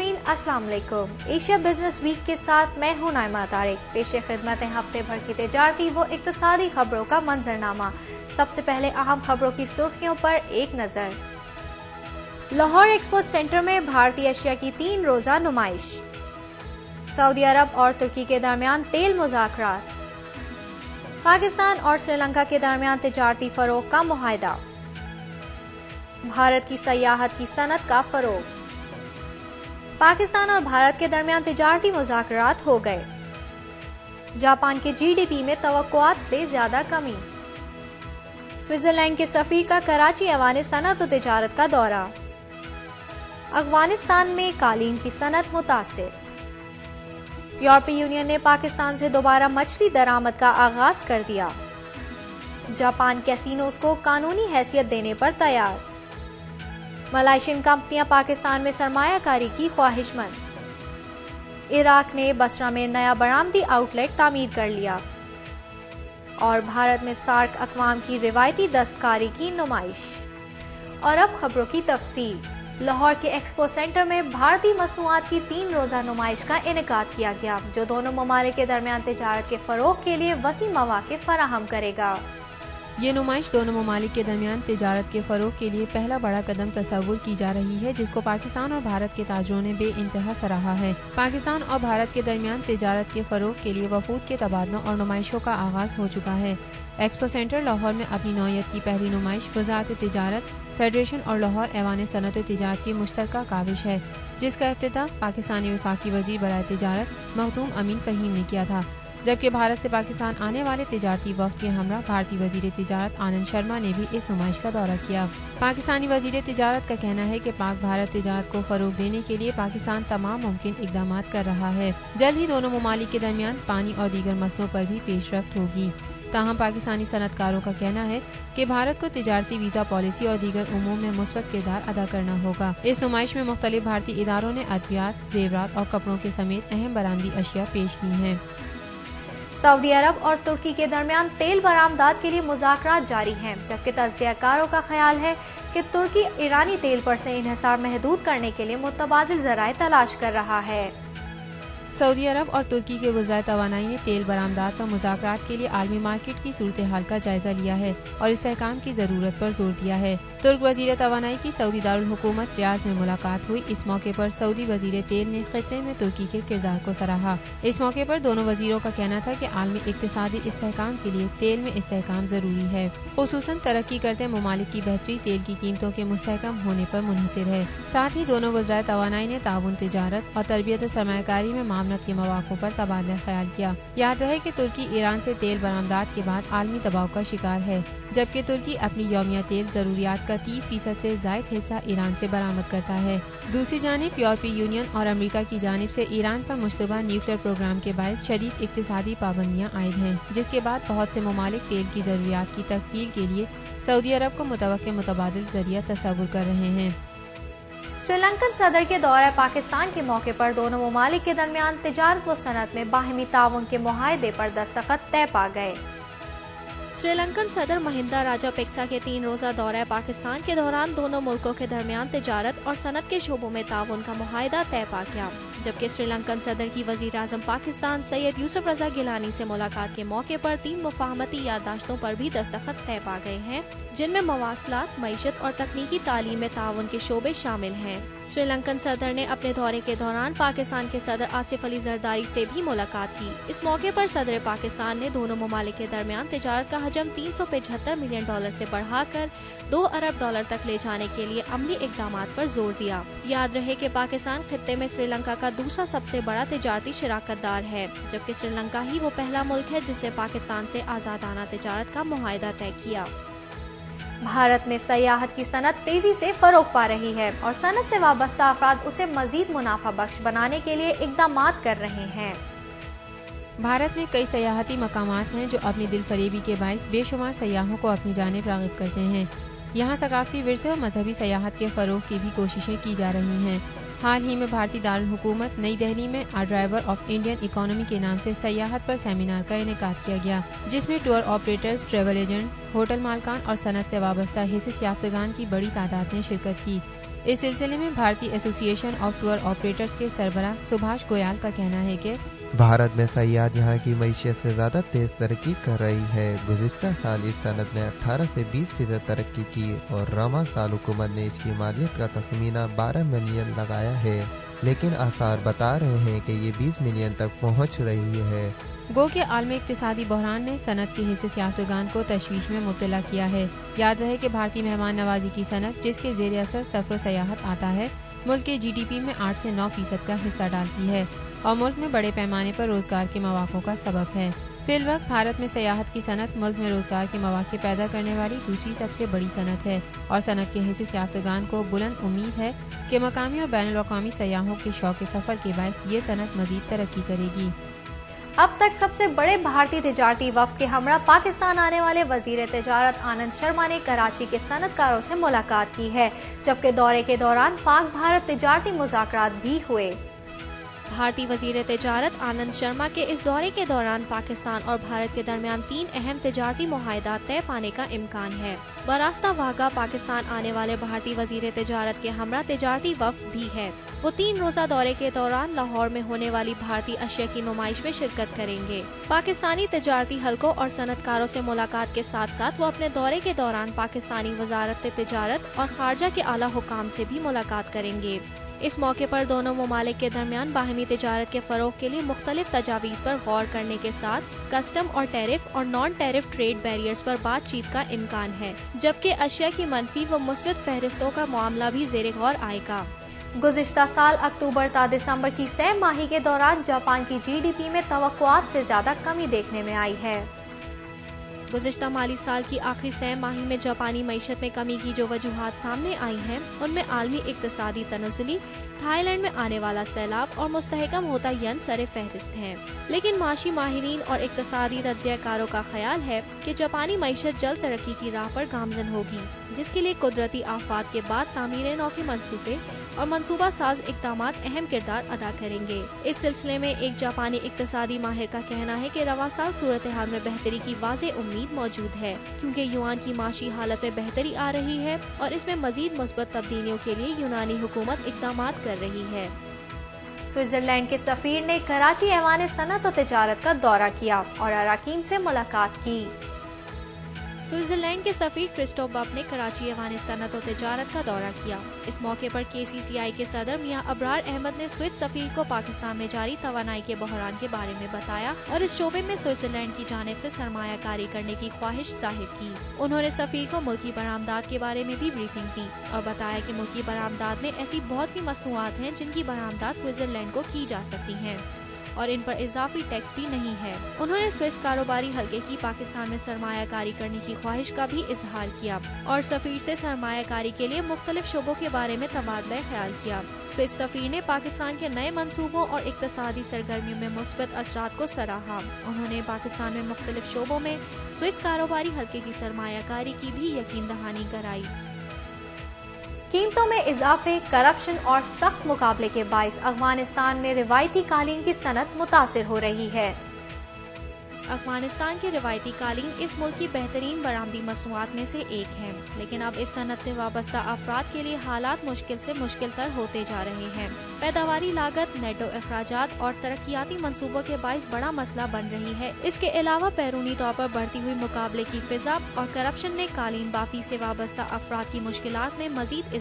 सामीन अस्सलाम वालेकुम। एशिया बिजनेस वीक के साथ मैं हूं नाइमा तारिक। पेश खिदमत है हफ्ते भर की तिजारती व इक्तिसादी खबरों का मंजरनामा। सबसे पहले अहम खबरों की सुर्खियों पर एक नजर। लाहौर एक्सपो सेंटर में भारतीय अशिया की 3 रोजा नुमाइश। सऊदी अरब और तुर्की के दरमियान तेल मुज़ाकरात। पाकिस्तान और श्रीलंका के दरमियान तिजारती फरोग का मुआहदा। भारत की सयाहत की सनत का फरोग। पाकिस्तान और भारत के दरमियान तिजारती मुज़ाकरात हो गए। जापान के जीडीपी में तवक्कुआत से ज्यादा कमी। स्विट्जरलैंड के सफीर का कराची ऐवान सनत और तिजारत का दौरा। अफगानिस्तान में कालीन की सनत मुतासिर। यूरोपीय यूनियन ने पाकिस्तान से दोबारा मछली दरामद का आगाज कर दिया। जापान कैसीनोज को कानूनी हैसियत देने पर तैयार। मलाइशियन कंपनियां पाकिस्तान में सरमायाकारी की ख्वाहिशमंद। इराक ने बसरा में नया बरामदी आउटलेट तामीर कर लिया। और भारत में सार्क अक़वाम की रिवायती दस्तकारी की नुमाइश। और अब खबरों की तफसील। लाहौर के एक्सपो सेंटर में भारतीय मसनूआत की 3 रोजा नुमाइश का इनेकाद किया गया, जो दोनों ममालिक के दरमियान तिजारत के फरोग के लिए वसी मौक़े फराहम करेगा। ये नुमाइश दोनों ममालिक के दरमियान तिजारत के फरोग के लिए पहला बड़ा कदम तस्वुर की जा रही है, जिसको पाकिस्तान और भारत के ताजरों ने बेइंतहा सराहा है। पाकिस्तान और भारत के दरमियान तिजारत के फरोग के लिए वफूद के तबादलों और नुमाइशों का आगाज हो चुका है। एक्सपो सेंटर लाहौर में अपनी नौयत की पहली नुमाइश वज़ारत तिजारत, फेडरेशन और लाहौर ऐवान सनत तिजारत की मुश्तरका काविश है, जिसका इफ्तिताह पाकिस्तानी वफाकी वज़ीर बराए तिजारत मखदूम अमीन फ़हीम ने किया था, जबकि भारत से पाकिस्तान आने वाले तिजारती वफ्द के हमरा भारतीय वज़ीर तिजारत आनंद शर्मा ने भी इस नुमाइश का दौरा किया। पाकिस्तानी वज़ीर तिजारत का कहना है कि पाक भारत तिजारत को फरोग देने के लिए पाकिस्तान तमाम मुमकिन इक़दाम कर रहा है। जल्द ही दोनों ममालिक के दरमियान पानी और दीगर मसलों पर भी पेशरफ्त होगी। ताहम पाकिस्तानी सनतकारों का कहना है कि भारत को तिजारती वीज़ा पॉलिसी और दीगर उमूर में मुस्बत किरदार अदा करना होगा। इस नुमाइश में मुख्तलिफ भारतीय इदारों ने अद्वियात, जेवरात और कपड़ों के समेत अहम बरामदी अशिया पेश की हैं। सऊदी अरब और तुर्की के दरमियान तेल बरामदात के लिए मुज़ाकरात जारी हैं, जबकि तज्ज़ियाकारों का ख्याल है कि तुर्की ईरानी तेल पर से इन्हिसार महदूद करने के लिए मुतबादिल ज़राए तलाश कर रहा है। सऊदी अरब और तुर्की के वज़राए तवानाई ने तेल बरामदात पर मुज़ाकरात के लिए आलमी मार्केट की सूरत हाल का जायजा लिया है और इस्तेहकाम की जरूरत पर जोर दिया है। तुर्क वज़ीर तवानाई की सऊदी दारुल हुकूमत रियाज में मुलाकात हुई। इस मौके पर सऊदी वज़ीर तेल ने खित्ते में तुर्की के किरदार को सराहा। इस मौके पर दोनों वज़ीरों का कहना था कि आलमी इक्तिसादी इस्तेहकाम के लिए तेल में इस्तेहकाम जरूरी है। खुसूसन तरक्की करते ममालिक की बेहतरी तेल की कीमतों के मुस्तहकम होने पर मुनहसिर है। साथ ही दोनों वज़राए तवानाई ने ताउन तिजारत और तरबियत सरमायाकारी में मामलत के मौक़ों पर तबादला ख्याल किया। याद रहे कि तुर्की ईरान से तेल बरामदात के बाद आलमी दबाव का शिकार है, जबकि तुर्की अपनी यौमिया तेल जरूरियात का 30% से ज़ायद हिस्सा ईरान से बरामद करता है। दूसरी जानिब यूरोपीय यूनियन और अमेरिका की जानिब से ईरान पर मुश्तबा न्यूक्लियर प्रोग्राम के बायस शदीद इक्तिसादी पाबंदियाँ आयद हैं, जिसके बाद बहुत से ममालिक तेल की जरूरियात की तकमील के लिए सऊदी अरब को मुतवक्किल मुतबादिल जरिया तस्वुर कर रहे हैं। श्रीलंकन सदर के दौरे पाकिस्तान के मौके पर दोनों ममालिक के दरमियान तिजारत व सनत में बाहमी ताउन के मुआहदे पर दस्तखत तय पा गए। श्रीलंकन सदर महिंदा राजापेक्सा के 3 रोजा दौरे पाकिस्तान के दौरान दोनों मुल्कों के दरमियान तिजारत और सनत के शोबों में ताउन का मुआहदा तय पा गया, जबकि श्रीलंकन सदर की वजीर आजम पाकिस्तान सैयद यूसुफ रजा गिलानी से मुलाकात के मौके पर 3 मुफाहमती याददाश्तों पर भी दस्तखत तय पा गए हैं, जिनमें मवासलात, मईशत और तकनीकी तालीम में ताउन के शोबे शामिल हैं। श्रीलंकन सदर ने अपने दौरे के दौरान पाकिस्तान के सदर आसिफ अली जरदारी से भी मुलाकात की। इस मौके पर सदर पाकिस्तान ने दोनों ममालिक के दरमियान तिजारत का हजम $375 मिलियन से बढ़ाकर $2 अरब तक ले जाने के लिए अमली इक़दामात पर जोर दिया। याद रहे कि पाकिस्तान खित्ते में श्रीलंका का दूसरा सबसे बड़ा तिजारती शराकतदार है, जबकि श्रीलंका ही वो पहला मुल्क है जिसने पाकिस्तान से आज़ादाना तिजारत का मुआहदा तय किया। भारत में सयाहत की सनत तेजी से फरोग पा रही है और सनत से वाबस्ता अफराद उसे मजीद मुनाफा बख्श बनाने के लिए इक़दामात कर रहे हैं। भारत में कई सयाहती मकामात हैं जो अपनी दिलफरेबी के बायस बेशुमार सयाहों को अपनी जानिब राग़िब करते हैं। यहाँ सकाफती विरसे और मजहबी सयाहत के फ़रोग की भी कोशिशें की जा रही हैं। हाल ही में भारतीय दारुल हुकूमत नई दिल्ली में आ ड्राइवर ऑफ इंडियन इकोनॉमी के नाम से सयाहत पर सेमिनार का इनेकाद किया गया, जिसमें tour operators, travel agent, hotel मालकान और सनत से वाबस्ता हिस्सेयाफ्तगान की बड़ी तादाद ने शिरकत की। इस सिलसिले में भारतीय एसोसिएशन ऑफ टूर ऑपरेटर्स के सरबराह सुभाष गोयल का कहना है कि भारत में सयाहत यहाँ की मईशत से ज़्यादा तेज़ तरक्की कर रही है। गुज़िश्ता साल इस सनत ने 18 से 20% तरक्की की और रवां साल हुकूमत ने इसकी मालियत का तखमीना 12 मिलियन लगाया है, लेकिन आसार बता रहे हैं कि ये 20 मिलियन तक पहुँच रही है। गो के आलमी इक्तिसादी बहरान ने सनत के हिस्से याफ्तगान को तशवीश में मुब्तला किया है। याद रहे कि भारतीय मेहमान नवाजी की सनत, जिसके ज़ेर असर सफर सयाहत आता है, मुल्क के GDP में 8 से 9% का हिस्सा डालती है और मुल्क में बड़े पैमाने पर रोजगार के मौक़ों का सबब है। फिलवक्त भारत में सयाहत की सनत मुल्क में रोजगार के मौक़े पैदा करने वाली दूसरी सबसे बड़ी सनत है और सनत के हिस्से याफ्तगान को बुलंद उम्मीद है कि मकामी और बैनुल अक़वामी सयाहों के शौक़ सफ़र के बाद ये सनत मज़ीद तरक्की करेगी। अब तक सबसे बड़े भारतीय तिजारती वफ्द के हमरा पाकिस्तान आने वाले वजीर तिजारत आनंद शर्मा ने कराची के सनतकारों से मुलाकात की है, जबकि दौरे के दौरान पाक भारत तिजारती मुज़ाकरात भी हुए। भारतीय वजीर तिजारत आनंद शर्मा के इस दौरे के दौरान पाकिस्तान और भारत के दरमियान 3 अहम तिजारती मुआहदा तय पाने का इम्कान है। बरास्ता वाघा पाकिस्तान आने वाले भारतीय वजीर तिजारत के हमरा तिजारती वफ्द भी है। वो 3 रोज़ा दौरे के दौरान लाहौर में होने वाली भारतीय अशिया की नुमाइश में शिरकत करेंगे। पाकिस्तानी तिजारती हलकों और सनतकारों से मुलाकात के साथ साथ वो अपने दौरे के दौरान पाकिस्तानी वजारत तिजारत और खारजा के आला हुकाम से भी मुलाकात करेंगे। इस मौके पर दोनों ममालिक के दरमियान बाहमी तिजारत के फरोग के लिए मुख्तलिफ तजावीज़ पर गौर करने के साथ कस्टम और टैरिफ और नॉन टैरिफ ट्रेड बैरियर्स पर बातचीत का इम्कान है, जबकि अशिया की मनफी व मुस्बत फहरिस्तों का मामला भी ज़ेरे गौर आएगा। गुज़िश्ता साल अक्टूबर ता दिसंबर की 6 माही के दौरान जापान की GDP में तवक्कुआत से ज़्यादा कमी देखने में आई है। गुज़िश्ता माली साल की आखिरी 6 माही में जापानी मईशत में कमी की जो वजूहात सामने आई हैं, उनमें आलमी इक्तिसादी तनज़ुली, थाईलैंड में आने वाला सैलाब और मुस्तहकम होता यन सरे फहरिस्त हैं। लेकिन माशी माहिरीन और इक्तिसादी तज्ज़ियाकारों का ख्याल है कि जापानी मईशत जल्द तरक्की की राह पर गामज़न होगी, जिसके लिए कुदरती आफात के बाद तामीर नौ के मंसूबे और मंसूबा साज इक़दामात अहम किरदार अदा करेंगे। इस सिलसिले में एक जापानी इक्तिसादी माहिर का कहना है कि रवा साल सूरत हाल में बेहतरी की वाज़े उम्मीद मौजूद है, क्योंकि युआन की माशी हालत में बेहतरी आ रही है और इसमें मजीद मुस्बत तब्दीलियों के लिए यूनानी हुकूमत इक़दामात कर रही है। स्विट्जरलैंड के सफीर ने कराची ऐवान सनत और तिजारत का दौरा किया और अराकीन से मुलाकात की। स्विट्जरलैंड के सफीर क्रिस्टोफ बब ने कराची ऐवान सनत और तिजारत का दौरा किया। इस मौके पर KCCI के सदर मियां अबरार अहमद ने स्विस सफीर को पाकिस्तान में जारी तवानाई के बहरान के बारे में बताया और इस शोबे में स्विट्जरलैंड की जानिब से सरमायाकारी करने की ख्वाहिश जाहिर की। उन्होंने सफीर को मुल्की बरामदात के बारे में भी ब्रीफिंग दी और बताया कि मुल्की बरामदात में ऐसी बहुत सी मसनूआत हैं जिनकी बरामदात स्विट्जरलैंड को की जा सकती हैं और इन पर इजाफी टैक्स भी नहीं है। उन्होंने स्विस कारोबारी हल्के की पाकिस्तान में सरमायाकारी करने की ख्वाहिश का भी इजहार किया और सफीर से सरमायाकारी के लिए मुख्तलिफ शोबों के बारे में तबादला ख्याल किया। स्विस सफीर ने पाकिस्तान के नए मंसूबों और इक्तिसादी सरगर्मियों में मुस्बत असरात को सराहा। उन्होंने पाकिस्तान में मुख्तलिफ शोबों में स्विस कारोबारी हल्के की सरमायाकारी की भी यकीन दहानी कराई। कीमतों में इजाफे, करप्शन और सख्त मुकाबले के बाइस अफगानिस्तान में रिवायती कालीन की सनत मुतासिर हो रही है। अफगानिस्तान के रिवायती कालीन इस मुल्क की बेहतरीन बरामदी मसनूआत में से एक है, लेकिन अब इस सनत से वाबस्ता अफराद के लिए हालात मुश्किल से मुश्किल तर होते जा रहे हैं। पैदावारी लागत, नेटो अखराजात और तरक्याती मंसूबों के बाइस बड़ा मसला बन रही है। इसके अलावा बैरूनी तौर पर बढ़ती हुई मुकाबले की फिजा और करप्शन ने कालीन बाफी से वाबस्ता अफराद की मुश्किलात में मजीद